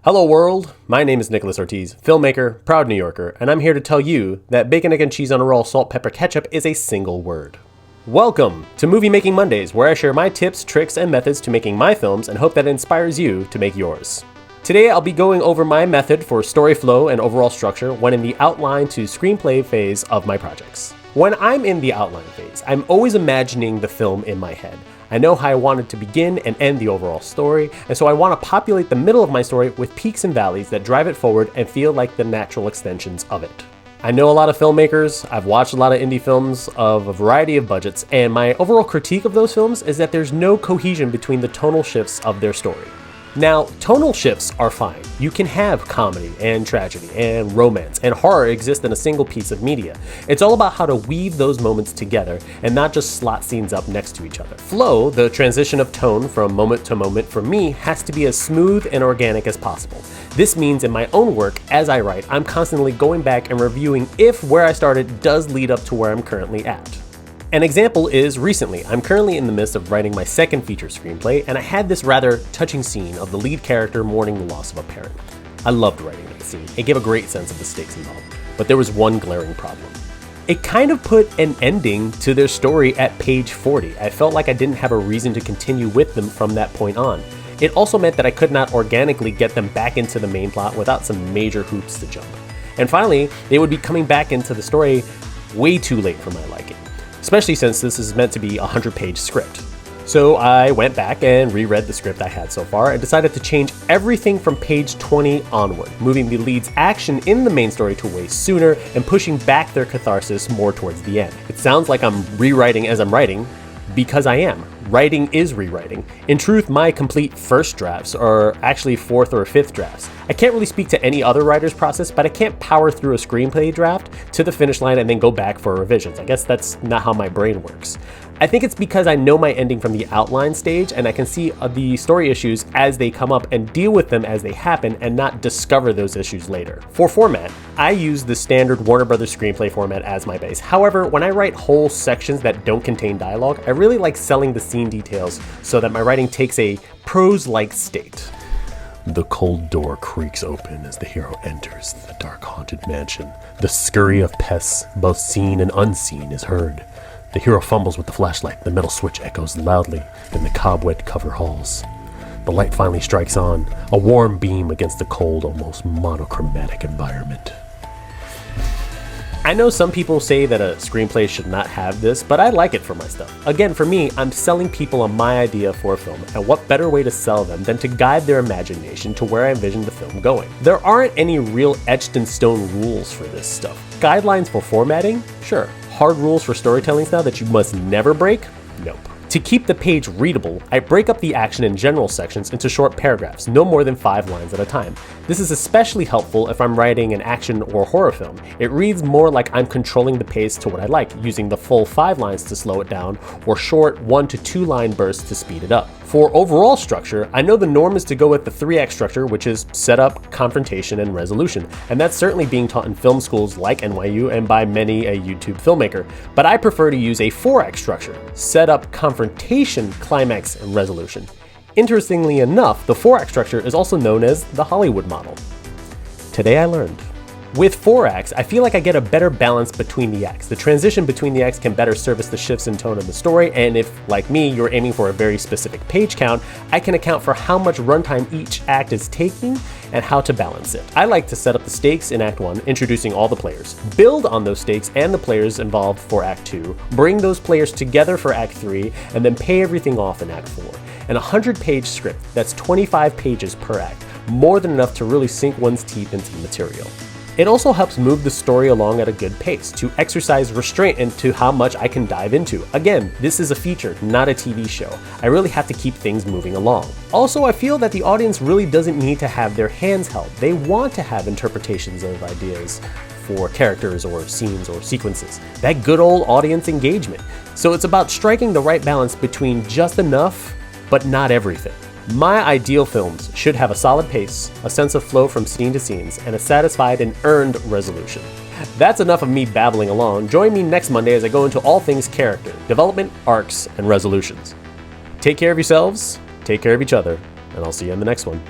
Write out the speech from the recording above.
Hello world, my name is Nicholas Ortiz, filmmaker, proud New Yorker, and I'm here to tell you that bacon, egg, and cheese on a roll, salt, pepper, ketchup is a single word. Welcome to Movie Making Mondays, where I share my tips, tricks, and methods to making my films and hope that it inspires you to make yours. Today I'll be going over my method for story flow and overall structure when in the outline to screenplay phase of my projects. When I'm in the outline phase, I'm always imagining the film in my head. I know how I want it to begin and end the overall story, and so I want to populate the middle of my story with peaks and valleys that drive it forward and feel like the natural extensions of it. I know a lot of filmmakers, I've watched a lot of indie films of a variety of budgets, and my overall critique of those films is that there's no cohesion between the tonal shifts of their story. Now, tonal shifts are fine. You can have comedy and tragedy and romance and horror exist in a single piece of media. It's all about how to weave those moments together and not just slot scenes up next to each other. Flow, the transition of tone from moment to moment for me, has to be as smooth and organic as possible. This means in my own work, as I write, I'm constantly going back and reviewing if where I started does lead up to where I'm currently at. An example is recently, I'm currently in the midst of writing my second feature screenplay, and I had this rather touching scene of the lead character mourning the loss of a parent. I loved writing that scene. It gave a great sense of the stakes involved, but there was one glaring problem. It kind of put an ending to their story at page 40. I felt like I didn't have a reason to continue with them from that point on. It also meant that I could not organically get them back into the main plot without some major hoops to jump. And finally, they would be coming back into the story way too late for my liking, especially since this is meant to be a 100-page script. So I went back and reread the script I had so far and decided to change everything from page 20 onward, moving the lead's action in the main story to way sooner and pushing back their catharsis more towards the end. It sounds like I'm rewriting as I'm writing, because I am. Writing is rewriting. In truth, my complete first drafts are actually fourth or fifth drafts. I can't really speak to any other writer's process, but I can't power through a screenplay draft to the finish line and then go back for revisions. I guess that's not how my brain works. I think it's because I know my ending from the outline stage and I can see the story issues as they come up and deal with them as they happen and not discover those issues later. For format, I use the standard Warner Brothers screenplay format as my base. However, when I write whole sections that don't contain dialogue, I really like selling the scene details so that my writing takes a prose-like state. The cold door creaks open as the hero enters the dark haunted mansion. The scurry of pests, both seen and unseen, is heard. The hero fumbles with the flashlight. The metal switch echoes loudly in the cobweb covered halls. The light finally strikes on, a warm beam against the cold, almost monochromatic environment. I know some people say that a screenplay should not have this, but I like it for my stuff. Again, for me, I'm selling people on my idea for a film, and what better way to sell them than to guide their imagination to where I envision the film going. There aren't any real etched in stone rules for this stuff. Guidelines for formatting? Sure. Hard rules for storytelling style that you must never break? Nope. To keep the page readable, I break up the action in general sections into short paragraphs, no more than 5 lines at a time. This is especially helpful if I'm writing an action or horror film. It reads more like I'm controlling the pace to what I like, using the full 5 lines to slow it down, or short 1 to 2 line bursts to speed it up. For overall structure, I know the norm is to go with the 3-act structure, which is setup, confrontation, and resolution. And that's certainly being taught in film schools like NYU and by many a YouTube filmmaker. But I prefer to use a 4-act structure: setup, confrontation, climax, and resolution. Interestingly enough, the 4-act structure is also known as the Hollywood model. Today I learned. With 4 acts, I feel like I get a better balance between the acts. The transition between the acts can better service the shifts in tone of the story, and if, like me, you're aiming for a very specific page count, I can account for how much runtime each act is taking and how to balance it. I like to set up the stakes in Act 1, introducing all the players, build on those stakes and the players involved for Act 2, bring those players together for Act 3, and then pay everything off in Act 4. An 100-page script, that's 25 pages per act, more than enough to really sink one's teeth into the material. It also helps move the story along at a good pace, to exercise restraint into how much I can dive into. Again, this is a feature, not a TV show. I really have to keep things moving along. Also, I feel that the audience really doesn't need to have their hands held. They want to have interpretations of ideas for characters or scenes or sequences. That good old audience engagement. So it's about striking the right balance between just enough, but not everything. My ideal films should have a solid pace, a sense of flow from scene to scenes, and a satisfied and earned resolution. That's enough of me babbling along. Join me next Monday as I go into all things character, development, arcs, and resolutions. Take care of yourselves, take care of each other, and I'll see you in the next one.